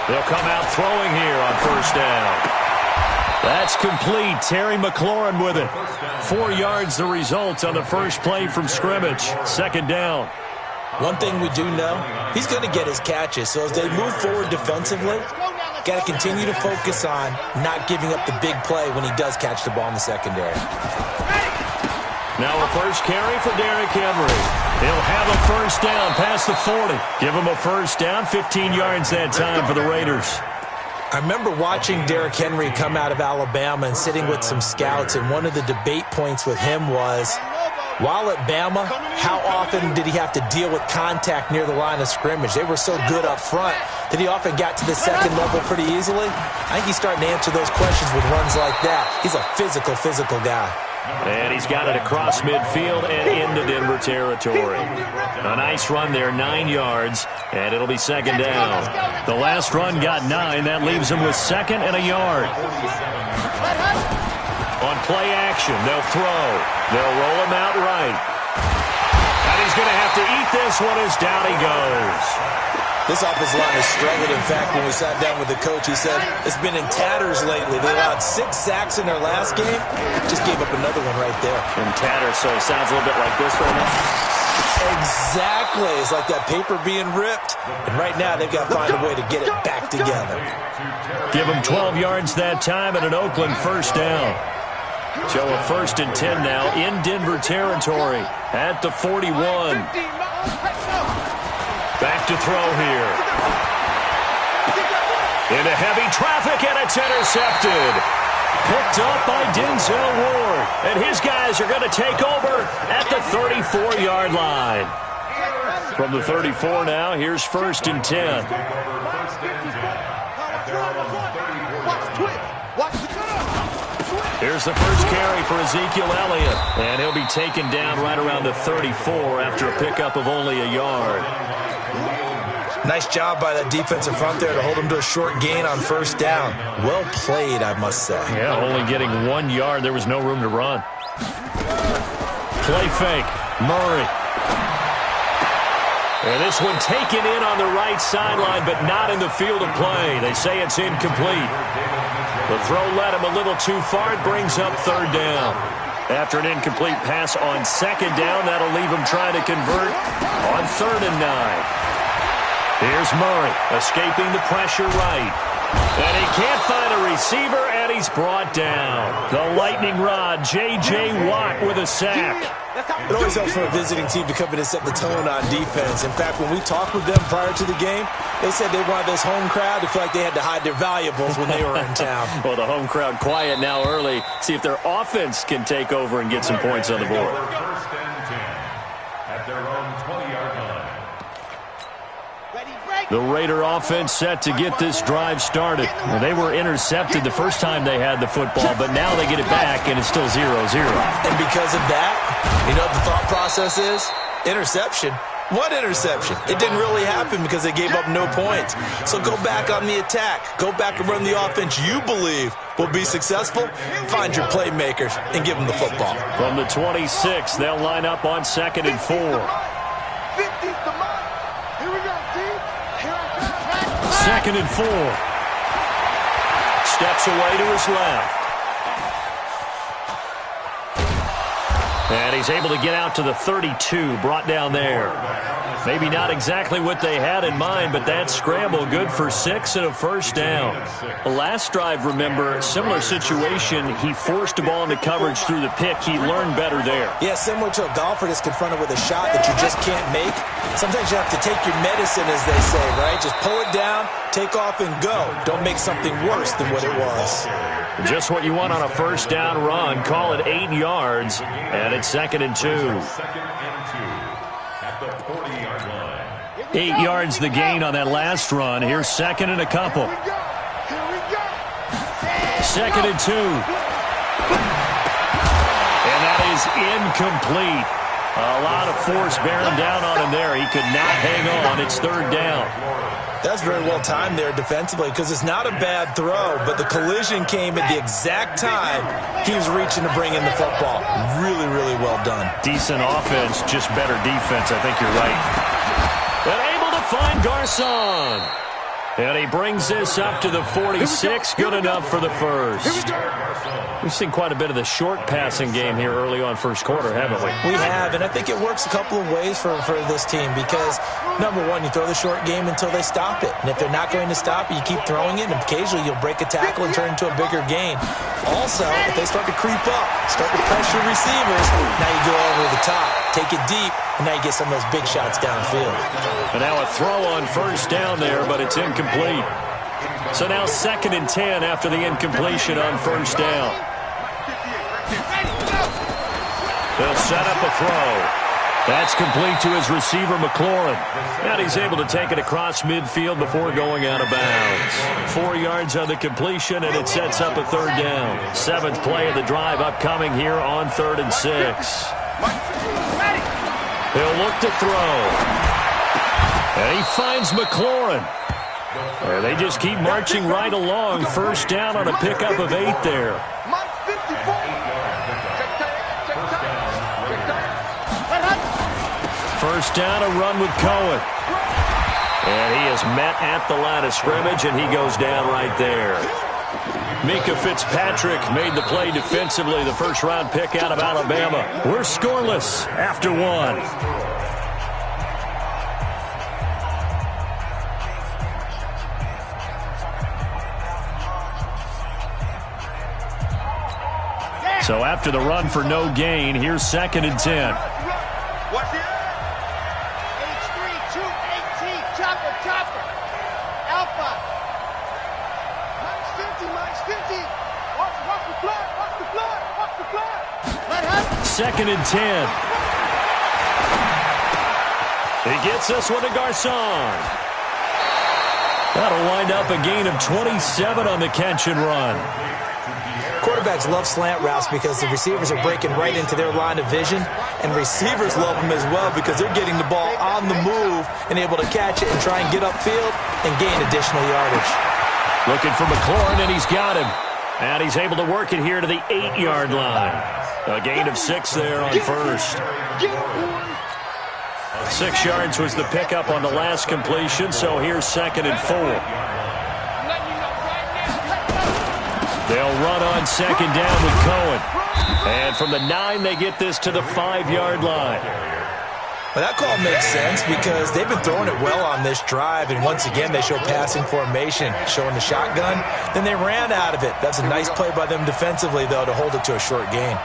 They'll come out throwing here on first down. That's complete. Terry McLaurin with it. 4 yards the result on the first play from scrimmage. Second down. One thing we do know, he's going to get his catches. So as they move forward defensively, got to continue to focus on not giving up the big play when he does catch the ball in the secondary. Now a first carry for Derrick Henry. He'll have a first down past the 40. Give him a first down, 15 yards that time for the Raiders. I remember watching Derrick Henry come out of Alabama and sitting with some scouts, and one of the debate points with him was, while at Bama, how often did he have to deal with contact near the line of scrimmage? They were so good up front that he often got to the second level pretty easily. I think he's starting to answer those questions with runs like that. He's a physical guy. And he's got it across midfield and into Denver territory. A nice run there, 9 yards, and it'll be second down. The last run got 9. That leaves him with second and a yard. On play action, they'll throw. They'll roll him out right. And he's going to have to eat this one as down he goes. This offensive line has struggled. In fact, when we sat down with the coach, he said it's been in tatters lately. They allowed 6 sacks in their last game. Just gave up another one right there. In tatters, so it sounds a little bit like this right now. Exactly. It's like that paper being ripped. And right now, they've got to find a way to get it back together. Give him 12 yards that time and an Oakland first down. So a 1st and 10 now in Denver territory at the 41. Back to throw here. Into heavy traffic, and it's intercepted. Picked up by Denzel Ward. And his guys are going to take over at the 34-yard line. From the 34 now, here's 1st and 10. Here's the first carry for Ezekiel Elliott. And he'll be taken down right around the 34 after a pickup of only a yard. Nice job by that defensive front there to hold him to a short gain on first down. Well played, I must say. Yeah, only getting 1 yard. There was no room to run. Play fake. Murray. And this one taken in on the right sideline, but not in the field of play. They say it's incomplete. The throw led him a little too far. It brings up 3rd down. After an incomplete pass on 2nd down, that'll leave him trying to convert on 3rd and 9. Here's Murray, escaping the pressure right. And he can't find a receiver, and he's brought down. The lightning rod, J.J. Watt with a sack. It always helps for a visiting team to come in and set the tone on defense. In fact, when we talked with them prior to the game, they said they wanted this home crowd to feel like they had to hide their valuables when they were in town. Well, the home crowd quiet now early. See if their offense can take over and get some points on the board. At their own 20-yard line. The Raider offense set to get this drive started. Well, they were intercepted the first time they had the football, but now they get it back, and it's still 0-0. And because of that, you know what the thought process is? Interception. What interception? It didn't really happen because they gave up no points. So go back on the attack. Go back and run the offense you believe will be successful. Find your playmakers and give them the football. From the 26, they'll line up on 2nd and 4. 2nd and 4. Steps away to his left. And he's able to get out to the 32, brought down there. Maybe not exactly what they had in mind, but that scramble good for 6 and a first down. The last drive, remember, similar situation. He forced the ball into coverage through the pick. He learned better there. Yeah, similar to a golfer that's confronted with a shot that you just can't make. Sometimes you have to take your medicine, as they say, right? Just pull it down, take off, and go. Don't make something worse than what it was. Just what you want on a first down run. Call it 8 yards, and it's 2nd and 2. 8 yards the gain on that last run. Here's 2nd and a couple. 2nd and 2. And that is incomplete. A lot of force bearing down on him there. He could not hang on. It's 3rd down. That's very well timed there defensively because it's not a bad throw, but the collision came at the exact time he was reaching to bring in the football. Really, really well done. Decent offense, just better defense. I think you're right. And able to find Garcon. And he brings this up to the 46. Good enough for the first. We've seen quite a bit of the short passing game here early on first quarter, haven't we? We have, and I think it works a couple of ways for this team because, number one, you throw the short game until they stop it. And if they're not going to stop it, you keep throwing it, and occasionally you'll break a tackle and turn it into a bigger gain. Also, if they start to creep up, start to pressure receivers, now you go over the top, take it deep, and now you get some of those big shots downfield. And now a throw on first down there, but it's incomplete. So now 2nd and 10 after the incompletion on first down. They'll set up a throw. That's complete to his receiver, McLaurin. And he's able to take it across midfield before going out of bounds. 4 yards on the completion, and it sets up a 3rd down. 7th play of the drive upcoming here on 3rd and 6. He'll look to throw. And he finds McLaurin. And they just keep marching right along. First down on a pickup of 8 there. First down, a run with Cohen. And he is met at the line of scrimmage, and he goes down right there. Mika Fitzpatrick made the play defensively, the first-round pick out of Alabama. We're scoreless after 1. So after the run for no gain, here's 2nd and 10. Chopper. Alpha. Minus 50. Watch the blood. Let him. 2nd and 10. He gets this one to Garcon. That'll wind up a gain of 27 on the catch and run. Quarterbacks love slant routes because the receivers are breaking right into their line of vision, and receivers love them as well because they're getting the ball on the move and able to catch it and try and get upfield and gain additional yardage. Looking for McLaurin, and he's got him. And he's able to work it here to the 8-yard line. A gain of 6 there on first. 6 yards was the pickup on the last completion, so here's 2nd and 4. They'll run on 2nd down with Cohen. And from the 9, they get this to the 5-yard line. Well, that call makes sense because they've been throwing it well on this drive, and once again, they show passing formation, showing the shotgun. Then they ran out of it. That's a nice play by them defensively, though, to hold it to a short gain.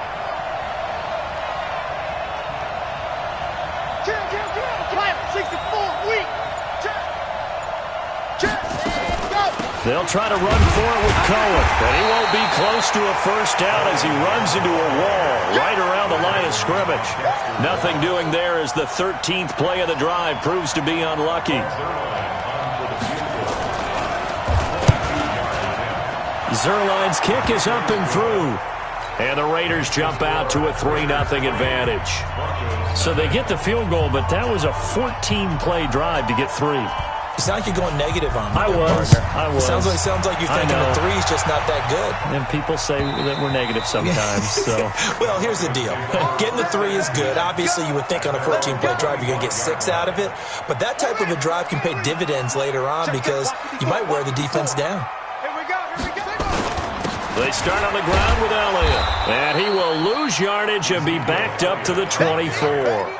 They'll try to run for it with Cohen, but he won't be close to a first down as he runs into a wall right around the line of scrimmage. Nothing doing there as the 13th play of the drive proves to be unlucky. Zerline's kick is up and through. And the Raiders jump out to a 3-0 advantage. So they get the field goal, but that was a 14-play drive to get 3. It sounds like you're going negative on me. I was. It sounds like you're thinking the 3's just not that good. And people say that we're negative sometimes. So, well, here's the deal. Getting the 3 is good. Obviously, you would think on a 14-play drive you're going to get 6 out of it. But that type of a drive can pay dividends later on because you might wear the defense down. Here we go. They start on the ground with Elliott. And he will lose yardage and be backed up to the 24.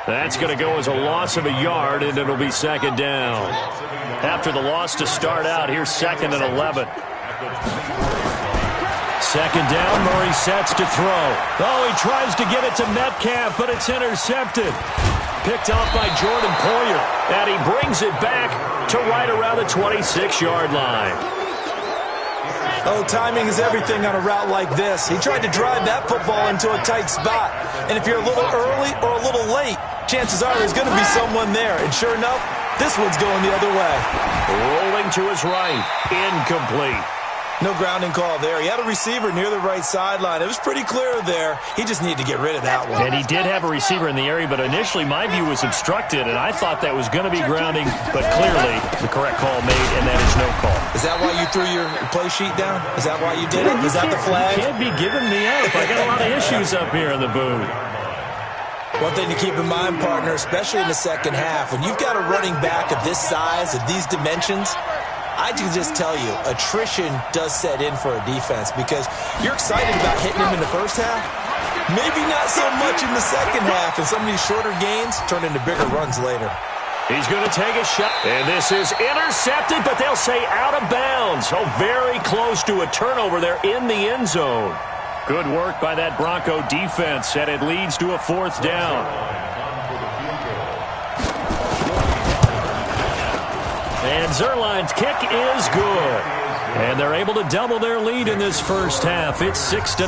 That's going to go as a loss of a yard, and it'll be 2nd down. After the loss to start out, here's 2nd and 11. 2nd down, Murray sets to throw. Oh, he tries to get it to Metcalf, but it's intercepted. Picked off by Jordan Poyer, and he brings it back to right around the 26-yard line. Oh, timing is everything on a route like this. He tried to drive that football into a tight spot. And if you're a little early or a little late, chances are there's going to be someone there. And sure enough, this one's going the other way. Rolling to his right. Incomplete. No grounding call there. He had a receiver near the right sideline. It was pretty clear there. He just needed to get rid of that one. And he did have a receiver in the area, but initially my view was obstructed, and I thought that was going to be grounding, but clearly the correct call made, and that is no call. Is that why you threw your play sheet down? Is that why you did it? Is that the flag? You can't be giving me up. I got a lot of issues up here in the booth. One thing to keep in mind, partner, especially in the second half, when you've got a running back of this size, of these dimensions, I can just tell you, attrition does set in for a defense because you're excited about hitting him in the first half. Maybe not so much in the second half, and some of these shorter gains turn into bigger runs later. He's going to take a shot, and this is intercepted, but they'll say out of bounds. Oh, very close to a turnover there in the end zone. Good work by that Bronco defense, and it leads to a 4th down. And Zerline's kick is good. And they're able to double their lead in this first half. It's 6-0.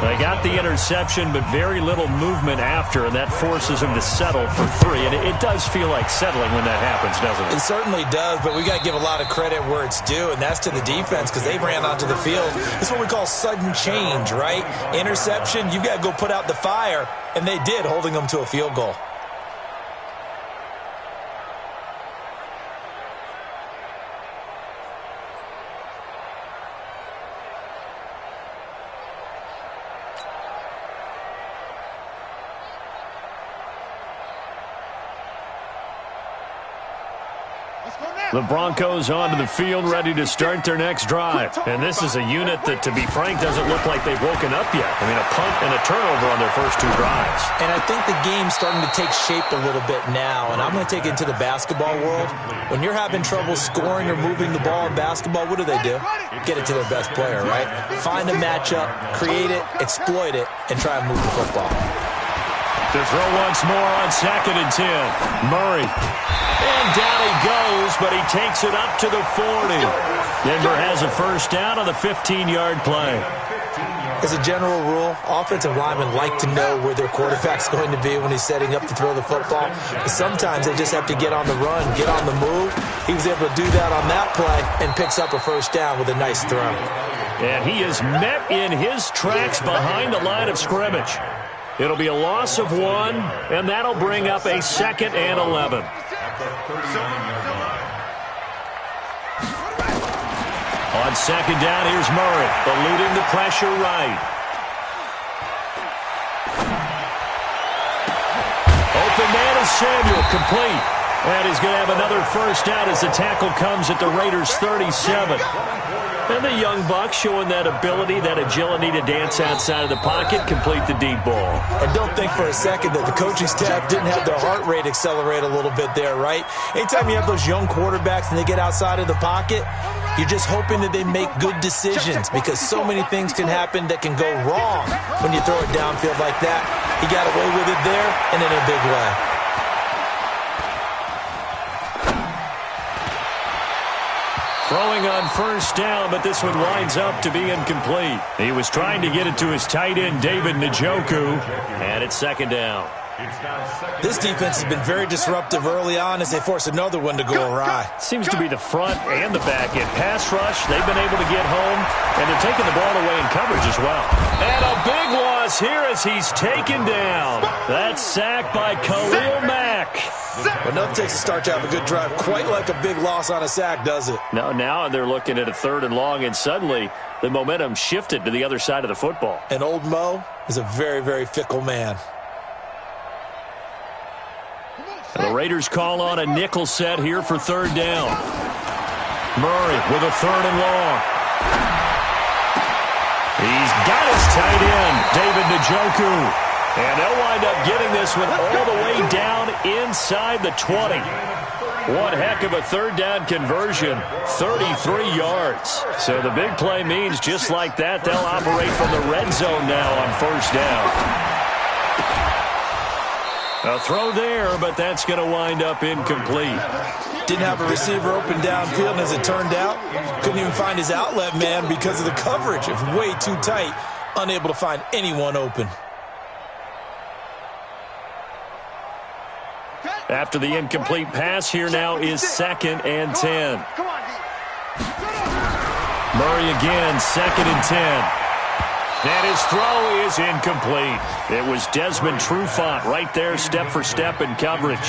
They got the interception, but very little movement after, and that forces them to settle for 3. And it does feel like settling when that happens, doesn't it? It certainly does, but we got to give a lot of credit where it's due, and that's to the defense because they ran onto the field. It's what we call sudden change, right? Interception, you got to go put out the fire, and they did, holding them to a field goal. The Broncos onto the field, ready to start their next drive. And this is a unit that, to be frank, doesn't look like they've woken up yet. I mean, a punt and a turnover on their first 2 drives. And I think the game's starting to take shape a little bit now, and I'm going to take it into the basketball world. When you're having trouble scoring or moving the ball in basketball, what do? Get it to their best player, right? Find a matchup, create it, exploit it, and try and move the football. To throw once more on 2nd and 10. Murray. And down he goes, but he takes it up to the 40. Denver has a first down on the 15-yard play. As a general rule, offensive linemen like to know where their quarterback's going to be when he's setting up to throw the football. But sometimes they just have to get on the run, get on the move. He was able to do that on that play and picks up a first down with a nice throw. And he is met in his tracks behind the line of scrimmage. It'll be a loss of 1, and that'll bring up a 2nd and 11. On 2nd down, here's Murray, eluding the pressure right. Open man is Samuel, complete. And he's going to have another first down as the tackle comes at the Raiders' 37. And the young buck showing that ability, that agility to dance outside of the pocket, complete the deep ball. And don't think for a second that the coaching staff didn't have their heart rate accelerate a little bit there, right? Anytime you have those young quarterbacks and they get outside of the pocket, you're just hoping that they make good decisions because so many things can happen that can go wrong when you throw it downfield like that. He got away with it there and in a big way. Throwing on first down, but this one winds up to be incomplete. He was trying to get it to his tight end, David Njoku, and it's 2nd down. This defense has been very disruptive early on as they force another one to go awry. Seems to be the front and the back end. Pass rush, they've been able to get home, and they're taking the ball away in coverage as well. And a big loss here as he's taken down. That's sacked by Khalil Mack. But nothing takes a start to have a good drive quite like a big loss on a sack, does it? No, now they're looking at a 3rd and long, and suddenly the momentum shifted to the other side of the football. And old Mo is a very, very fickle man. The Raiders call on a nickel set here for 3rd down. Murray with a 3rd and long. He's got his tight end, David Njoku. And they'll wind up getting this one all the way down inside the 20. One heck of a 3rd down conversion, 33 yards. So the big play means just like that, they'll operate from the red zone now on first down. A throw there, but that's going to wind up incomplete. Didn't have a receiver open downfield, and as it turned out, couldn't even find his outlet man because of the coverage. It's way too tight, unable to find anyone open. After the incomplete pass, here now is 2nd and 10. Murray again, 2nd and 10. And his throw is incomplete. It was Desmond Trufant right there, step for step in coverage.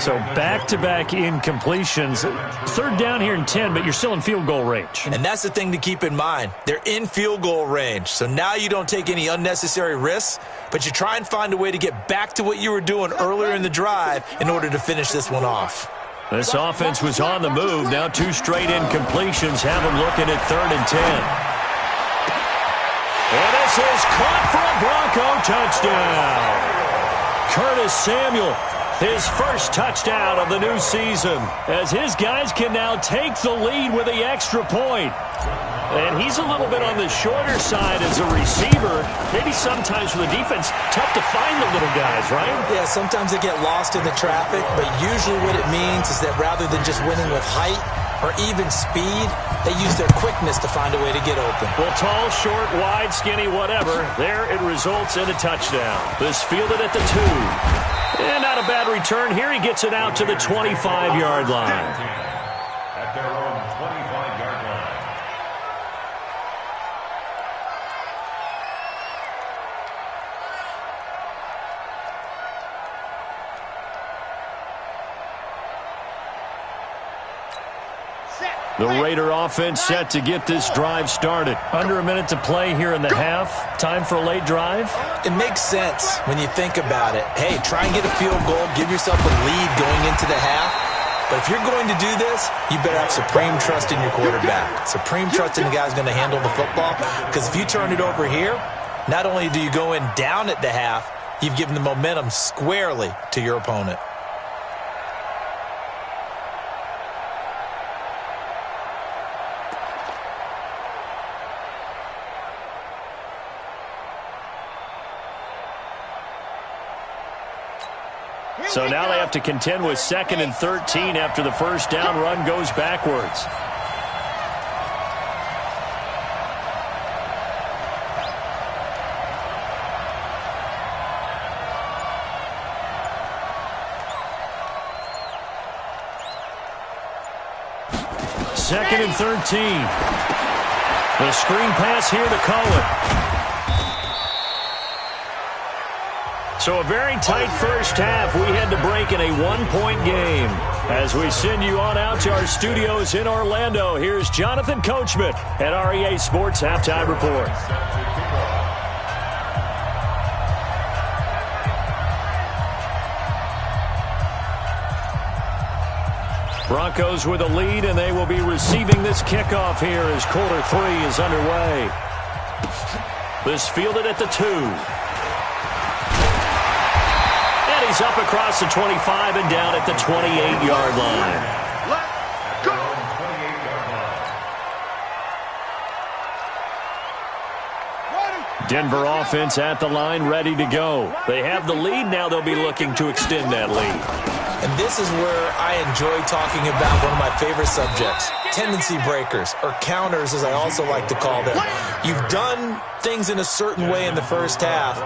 So back-to-back incompletions. 3rd down here and 10, but you're still in field goal range. And that's the thing to keep in mind. They're in field goal range. So now you don't take any unnecessary risks, but you try and find a way to get back to what you were doing earlier in the drive in order to finish this one off. This offense was on the move. Now 2 straight incompletions have them looking at 3rd and 10. And this is caught for a Bronco touchdown. Curtis Samuel, his first touchdown of the new season, as his guys can now take the lead with the extra point. And he's a little bit on the shorter side as a receiver. Maybe sometimes for the defense, tough to find the little guys, right? Yeah, sometimes they get lost in the traffic, but usually what it means is that rather than just winning with height or even speed, they use their quickness to find a way to get open. Well, tall, short, wide, skinny, whatever, there it results in a touchdown. This fielded at the 2. And not a bad return here. He gets it out to the 25-yard line. At their own 25-yard line. The Raider offense set to get this drive started. Under a minute to play here in the half. Time for a late drive? It makes sense when you think about it. Hey, try and get a field goal, give yourself a lead going into the half. But if you're going to do this, you better have supreme trust in your quarterback. Supreme trust in the guy who's going to handle the football. Because if you turn it over here, not only do you go in down at the half, you've given the momentum squarely to your opponent. So now they have to contend with 2nd and 13 after the first down run goes backwards. Second and 13. The screen pass here to call it. So a very tight first half. We had to break in a 1-point game. As we send you on out to our studios in Orlando, here's Jonathan Coachman at REA Sports Halftime Report. Broncos with a lead, and they will be receiving this kickoff here as quarter 3 is underway. This fielded at the 2. He's up across the 25 and down at the 28-yard line. Let's go. Denver offense at the line, ready to go. They have the lead. Now they'll be looking to extend that lead. And this is where I enjoy talking about one of my favorite subjects, tendency breakers, or counters as I also like to call them. You've done things in a certain way in the first half,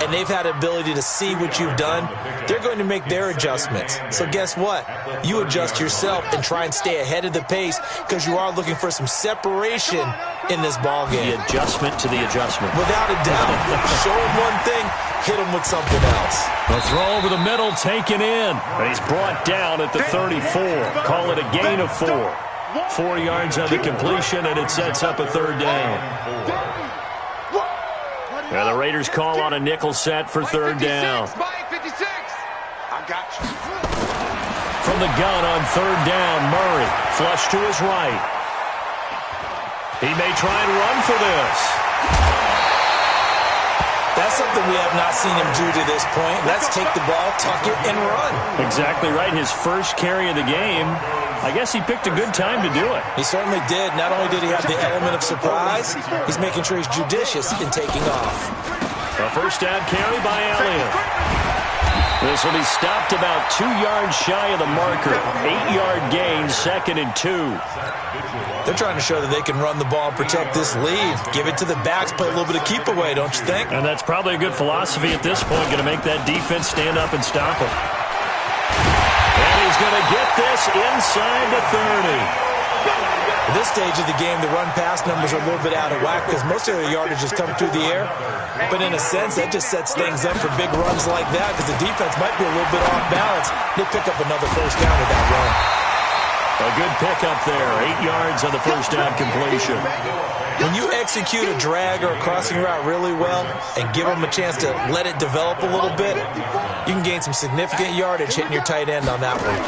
and they've had the ability to see what you've done. They're going to make their adjustments. So guess what? You adjust yourself and try and stay ahead of the pace because you are looking for some separation in this ball game. The adjustment to the adjustment. Without a doubt. Show them one thing, hit them with something else. The throw over the middle taken in. And he's brought down at the 34. Call it a gain of 4. 4 yards on the completion, and it sets up a 3rd down. And the Raiders call on a nickel set for 3rd down. I got you. From the gun on 3rd down, Murray. Flush to his right. He may try and run for this. That's something we have not seen him do to this point. Let's take the ball, tuck it, and run. Exactly right. His first carry of the game. I guess he picked a good time to do it. He certainly did. Not only did he have the element of surprise, he's making sure he's judicious in taking off. A first down carry by Elliott. This will be stopped about 2 yards shy of the marker. 8-yard gain, 2nd and 2. They're trying to show that they can run the ball and protect this lead. Give it to the backs, play a little bit of keep away, don't you think? And that's probably a good philosophy at this point, going to make that defense stand up and stop him. And he's going to get this inside the 30. At this stage of the game, the run-pass numbers are a little bit out of whack because most of their yardage is coming through the air. But in a sense, that just sets things up for big runs like that because the defense might be a little bit off balance. They pick up another first down with that run. A good pickup there. 8 yards on the first down completion. When you execute a drag or a crossing route really well and give them a chance to let it develop a little bit, you can gain some significant yardage hitting your tight end on that one.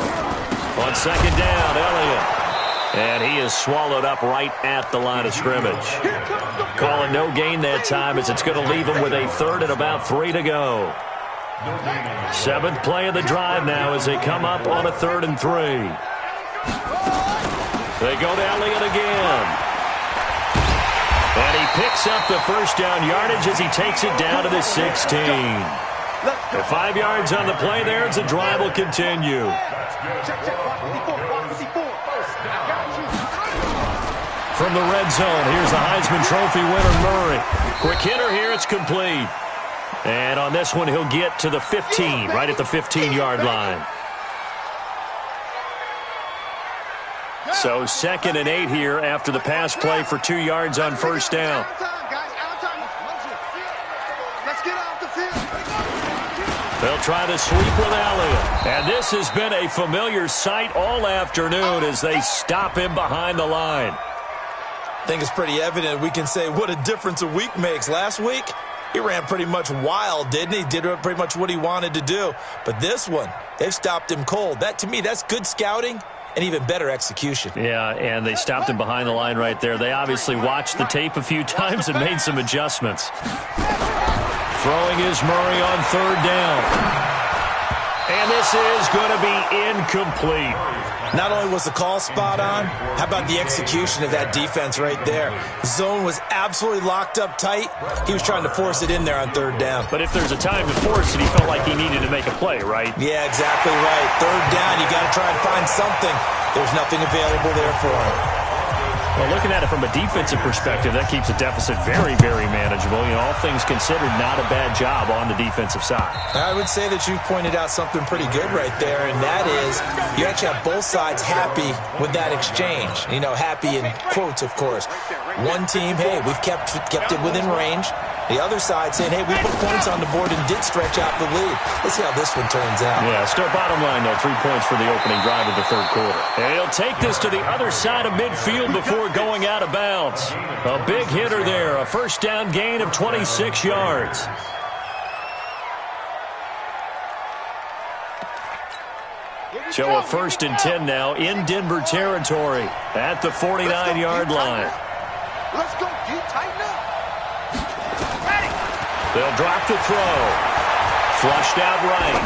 On second down, Elliott. And he is swallowed up right at the line of scrimmage. Calling no gain that time as it's going to leave him with a third and about 3 to go. 7th play of the drive now as they come up on a 3rd and 3. They go to Elliott again. And he picks up the first down yardage as he takes it down to the 16. The 5 yards on the play there as the drive will continue. From the red zone, here's the Heisman Trophy winner, Murray. Quick hitter here, it's complete. And on this one, he'll get to the 15, right at the 15-yard line. So 2nd and 8 here after the pass play for 2 yards on first down. They'll try to sweep with Elliott. And this has been a familiar sight all afternoon as they stop him behind the line. I think it's pretty evident we can say what a difference a week makes. Last week, he ran pretty much wild, didn't he? Did pretty much what he wanted to do. But this one, they've stopped him cold. That, to me, that's good scouting and even better execution. Yeah, and they stopped him behind the line right there. They obviously watched the tape a few times and made some adjustments. Throwing is Murray on 3rd down. And this is going to be incomplete. Not only was the call spot on, how about the execution of that defense right there? Zone was absolutely locked up tight. He was trying to force it in there on 3rd down. But if there's a time to force it, he felt like he needed to make a play, right? Yeah, exactly right. 3rd down, you got to try and find something. There's nothing available there for him. Well, looking at it from a defensive perspective, that keeps the deficit very, very manageable. You know, all things considered, not a bad job on the defensive side. I would say that you've pointed out something pretty good right there, and that is you actually have both sides happy with that exchange. You know, happy in quotes, of course. One team, hey, we've kept it within range. The other side saying, hey, we put points on the board and did stretch out the lead. Let's see how this one turns out. Yeah, still bottom line, though, 3 points for the opening drive of the 3rd quarter. And he'll take this to the other side of midfield before going out of bounds. A big hitter there, a first down gain of 26 yards. So a 1st and 10 now in Denver territory at the 49-yard line. Let's go, D, tighten up. They'll drop the throw. Flushed out right.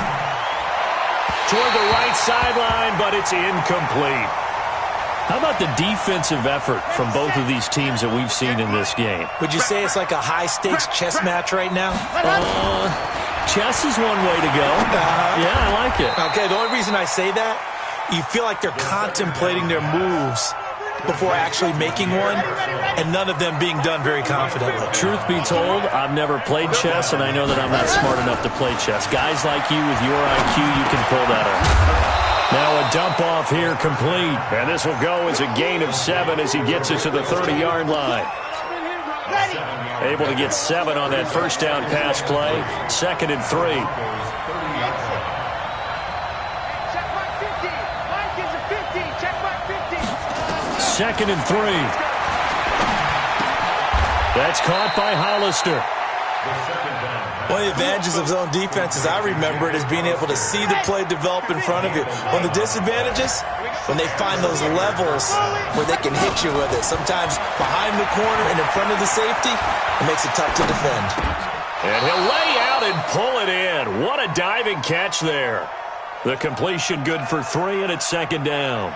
Toward the right sideline, but it's incomplete. How about the defensive effort from both of these teams that we've seen in this game? Would you say it's like a high-stakes chess match right now? Chess is one way to go. Yeah, I like it. Okay, the only reason I say that, you feel like they're contemplating their moves before actually making one, and none of them being done very confidently. Truth be told, I've never played chess, and I know that I'm not smart enough to play chess. Guys like you with your IQ, you can pull that off. Now a dump off here complete, and this will go as a gain of 7 as he gets it to the 30-yard line. Able to get 7 on that first down pass play. 2nd and 3. Second and 3. That's caught by Hollister. One of the advantages of zone defense, as I remember it, is being able to see the play develop in front of you. One of the disadvantages, when they find those levels where they can hit you with it. Sometimes behind the corner and in front of the safety, it makes it tough to defend. And he'll lay out and pull it in. What a diving catch there. The completion good for 3, and it's 2nd down.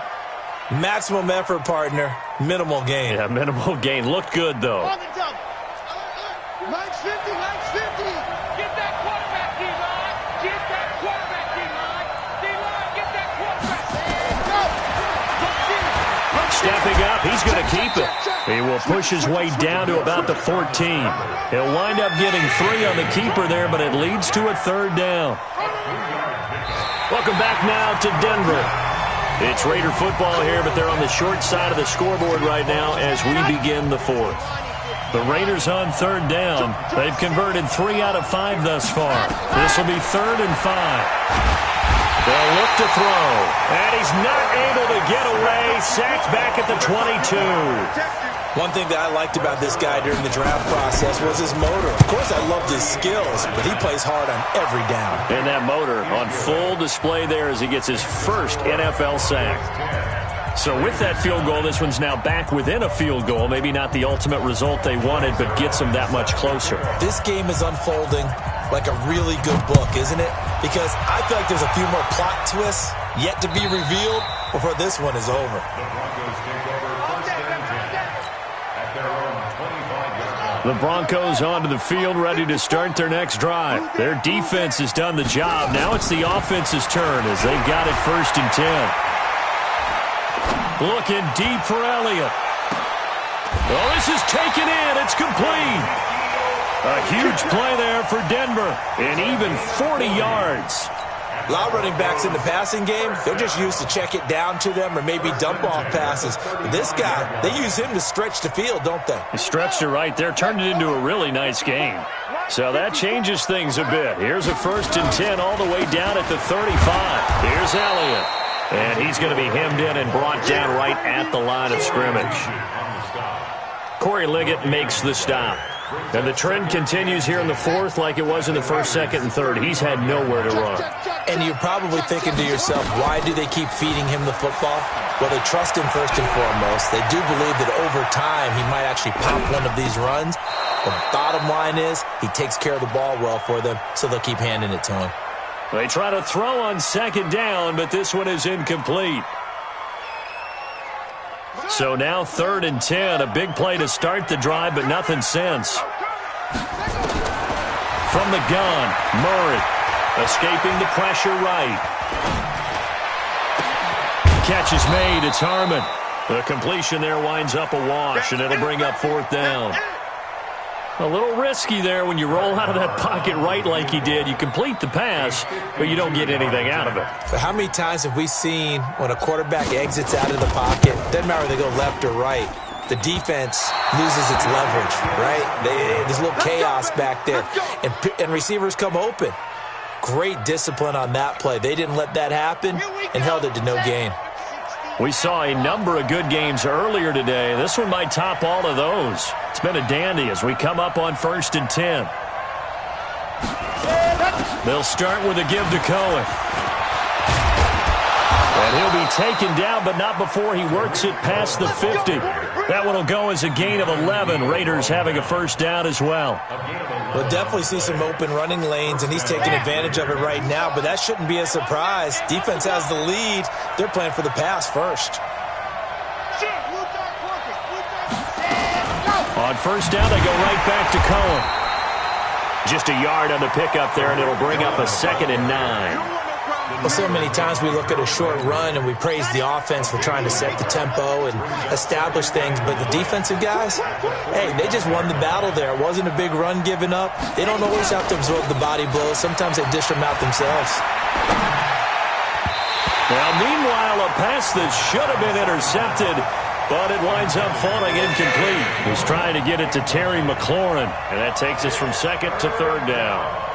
Maximum effort, partner. Minimal gain. Yeah, minimal gain. Looked good, though. Nice 50, nice 50. Get that quarterback, D-line. Get that quarterback, D-line. D-line, get that quarterback. Stepping up, he's going to keep it. He will push his way down to about the 14. He'll wind up getting 3 on the keeper there, but it leads to a 3rd down. Welcome back now to Denver. It's Raider football here, but they're on the short side of the scoreboard right now as we begin the fourth. The Raiders on third down. They've converted 3 out of 5 thus far. This will be 3rd and 5. They'll look to throw, and he's not able to get away. Sacked back at the 22. One thing that I liked about this guy during the draft process was his motor. Of course, I loved his skills, but he plays hard on every down. And that motor on full display there as he gets his first NFL sack. So with that field goal, this one's now back within a field goal. Maybe not the ultimate result they wanted, but gets them that much closer. This game is unfolding like a really good book, isn't it? Because I feel like there's a few more plot twists yet to be revealed before this one is over. The Broncos onto the field, ready to start their next drive. Their defense has done the job. Now it's the offense's turn as they've got it 1st and 10. Looking deep for Elliott. Oh, this is taken in. It's complete. A huge play there for Denver, and even 40 yards. A lot of running backs in the passing game, they're just used to check it down to them or maybe dump off passes. But this guy, they use him to stretch the field, don't they? He stretched it right there, turned it into a really nice game. So that changes things a bit. Here's a 1st and 10 all the way down at the 35. Here's Elliott. And he's going to be hemmed in and brought down right at the line of scrimmage. Corey Liggett makes the stop. And the trend continues here in the fourth like it was in the 1st, 2nd, and 3rd. He's had nowhere to run. And you're probably thinking to yourself, why do they keep feeding him the football? Well, they trust him first and foremost. They do believe that over time he might actually pop one of these runs. The bottom line is he takes care of the ball well for them, so they'll keep handing it to him. They try to throw on 2nd down, but this one is incomplete. So now 3rd and 10, a big play to start the drive, but nothing since. From the gun, Murray escaping the pressure right. Catch is made, it's Harmon. The completion there winds up a wash, and it'll bring up 4th down. A little risky there when you roll out of that pocket right like he did. You complete the pass, but you don't get anything out of it. But how many times have we seen when a quarterback exits out of the pocket, doesn't matter whether they go left or right, the defense loses its leverage, right? There's a little chaos back there, and receivers come open. Great discipline on that play. They didn't let that happen and held it to no gain. We saw a number of good games earlier today. This one might top all of those. It's been a dandy as we come up on 1st and 10. They'll start with a give to Cohen. And he'll be taken down, but not before he works it past the 50. That one will go as a gain of 11. Raiders having a 1st down as well. We'll definitely see some open running lanes, and he's taking advantage of it right now, but that shouldn't be a surprise. Defense has the lead. They're playing for the pass first. On 1st down, they go right back to Cohen. Just a yard on the pickup there, and it'll bring up a 2nd and 9. Well, so many times we look at a short run and we praise the offense for trying to set the tempo and establish things, but the defensive guys, hey, they just won the battle there. It wasn't a big run given up. They don't always have to absorb the body blows. Sometimes they dish them out themselves. Now, meanwhile, a pass that should have been intercepted, but it winds up falling incomplete. He's trying to get it to Terry McLaurin, and that takes us from 2nd to 3rd down.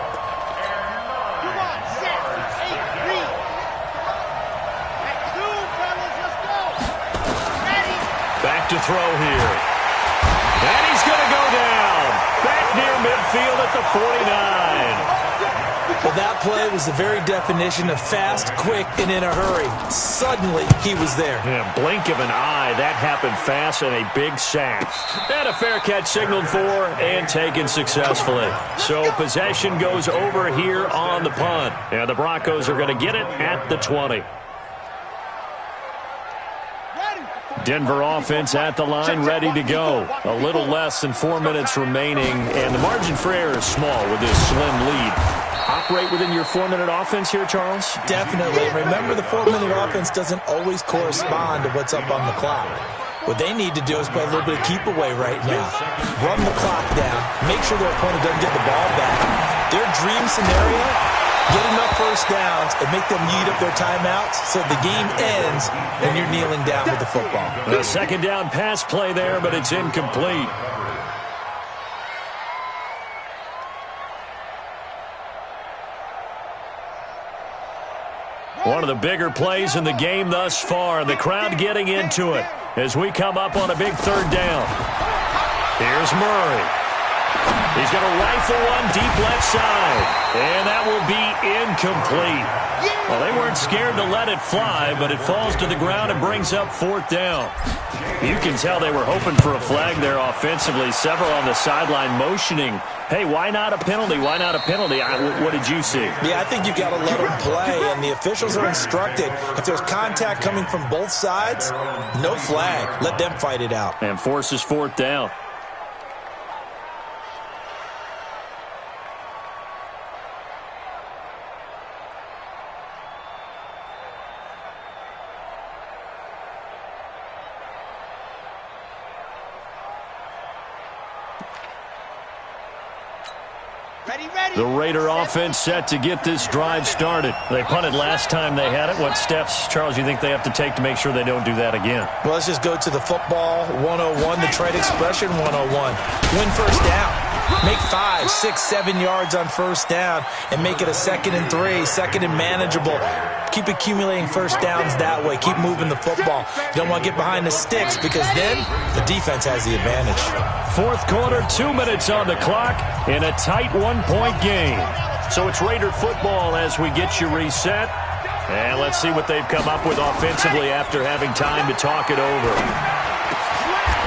To throw here. And he's going to go down. Back near midfield at the 49. Well, that play was the very definition of fast, quick, and in a hurry. Suddenly, he was there. Yeah, blink of an eye. That happened fast and a big sack. And a fair catch signaled for and taken successfully. So possession goes over here on the punt. And the Broncos are going to get it at the 20. Denver offense at the line, ready to go. A little less than 4 minutes remaining, and the margin for error is small with this slim lead. Operate within your 4-minute offense here, Charles? Definitely. Remember, the 4-minute offense doesn't always correspond to what's up on the clock. What they need to do is play a little bit of keep away right now. Run the clock down. Make sure their opponent doesn't get the ball back. Their dream scenario Get enough first downs and make them eat up their timeouts so the game ends and you're kneeling down with the football. A second down pass play there, but it's incomplete. One of the bigger plays in the game thus far. The crowd getting into it as we come up on a big third down. Here's Murray. He's going to rifle one deep left side. And that will be incomplete. Well, they weren't scared to let it fly, but it falls to the ground and brings up fourth down. You can tell they were hoping for a flag there offensively. Several on the sideline motioning, hey, why not a penalty? Why not a penalty? What did you see? Yeah, I think you've got to let them play, and the officials are instructed. If there's contact coming from both sides, no flag. Let them fight it out. And forces fourth down. The Raider offense set to get this drive started. They punted last time they had it. What steps, Charles, you think they have to take to make sure they don't do that again? Well, let's just go to the football 101, the trade expression 101. Win first down. Make 5, 6, 7 yards on first down and make it a 2nd and 3, 2nd and manageable. Keep accumulating first downs that way. Keep moving the football. You don't want to get behind the sticks because then the defense has the advantage. Fourth quarter, 2 minutes on the clock in a tight one-point game. So it's Raider football as we get you reset. And let's see what they've come up with offensively after having time to talk it over.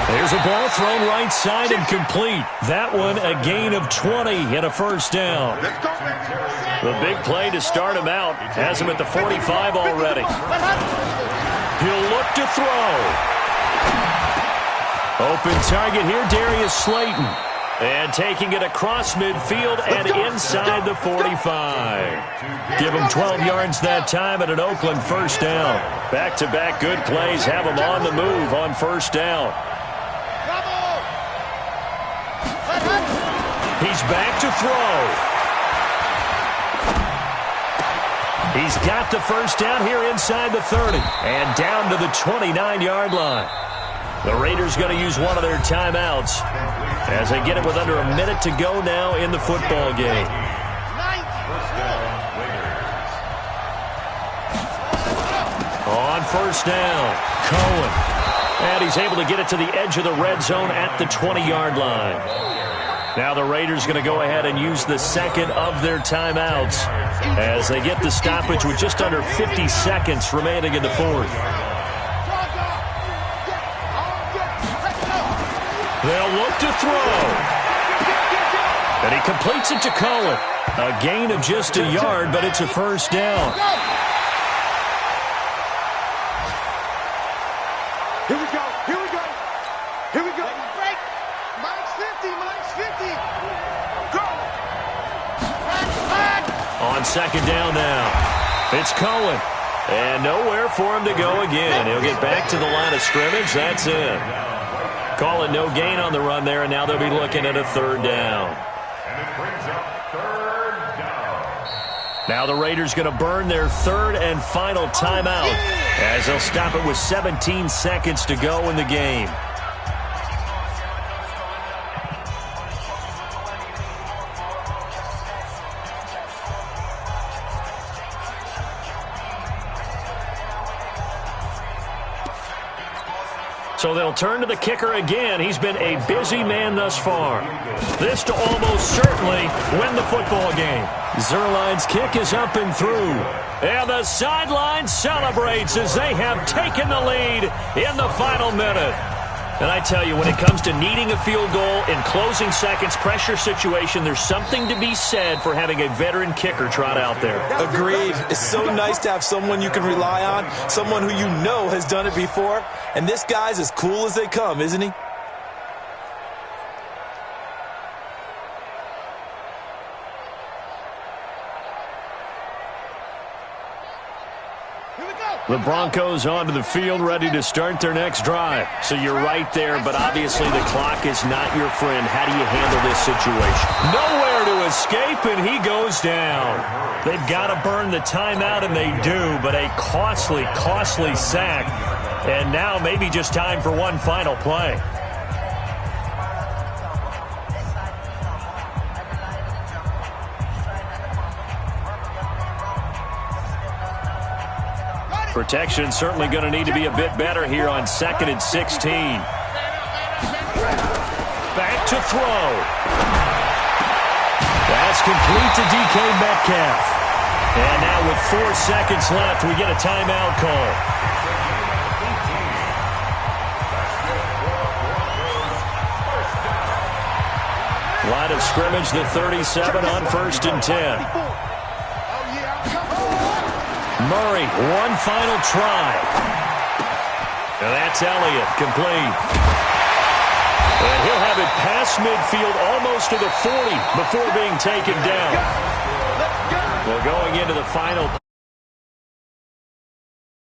There's a ball thrown right side and complete. That one a gain of 20 and a first down. The big play to start him out has him at the 45 already. He'll look to throw. Open target here, Darius Slayton. And taking it across midfield and inside the 45. Give him 12 yards that time at an Oakland first down. Back-to-back good plays have him on the move on first down. He's back to throw. He's got the first down here inside the 30 and down to the 29-yard line. The Raiders going to use one of their timeouts as they get it with under a minute to go now in the football game. On first down, Cohen. And he's able to get it to the edge of the red zone at the 20-yard line. Now the Raiders going to go ahead and use the second of their timeouts as they get the stoppage with just under 50 seconds remaining in the fourth. They'll look to throw. And he completes it to Cohen. A gain of just a yard, but it's a first down. Here we go. Here we go. Here we go. Break. Minus 50. Go. On second down now. It's Cohen. And nowhere for him to go again. He'll get back to the line of scrimmage. That's it. Call it no gain on the run there, and now they'll be looking at a third down. And it brings up third down. Now the Raiders going to burn their third and final timeout as they'll stop it with 17 seconds to go in the game. So they'll turn to the kicker again. He's been a busy man thus far. This to almost certainly win the football game. Zerline's kick is up and through. And the sideline celebrates as they have taken the lead in the final minute. And I tell you, when it comes to needing a field goal in closing seconds, pressure situation, there's something to be said for having a veteran kicker trot out there. Agreed. It's so nice to have someone you can rely on, someone who you know has done it before. And this guy's as cool as they come, isn't he? The Broncos onto the field, ready to start their next drive. So you're right there, but obviously the clock is not your friend. How do you handle this situation? Nowhere to escape, and he goes down. They've got to burn the timeout, and they do, but a costly, costly sack. And now maybe just time for one final play. Protection certainly going to need to be a bit better here on 2nd and 16. Back to throw. That's complete to DK Metcalf. And now with 4 seconds left, we get a timeout call. Line of scrimmage, the 37 on 1st and 10. Murray, one final try. And that's Elliott, complete. And he'll have it past midfield, almost to the 40 before being taken down. Well, going into the final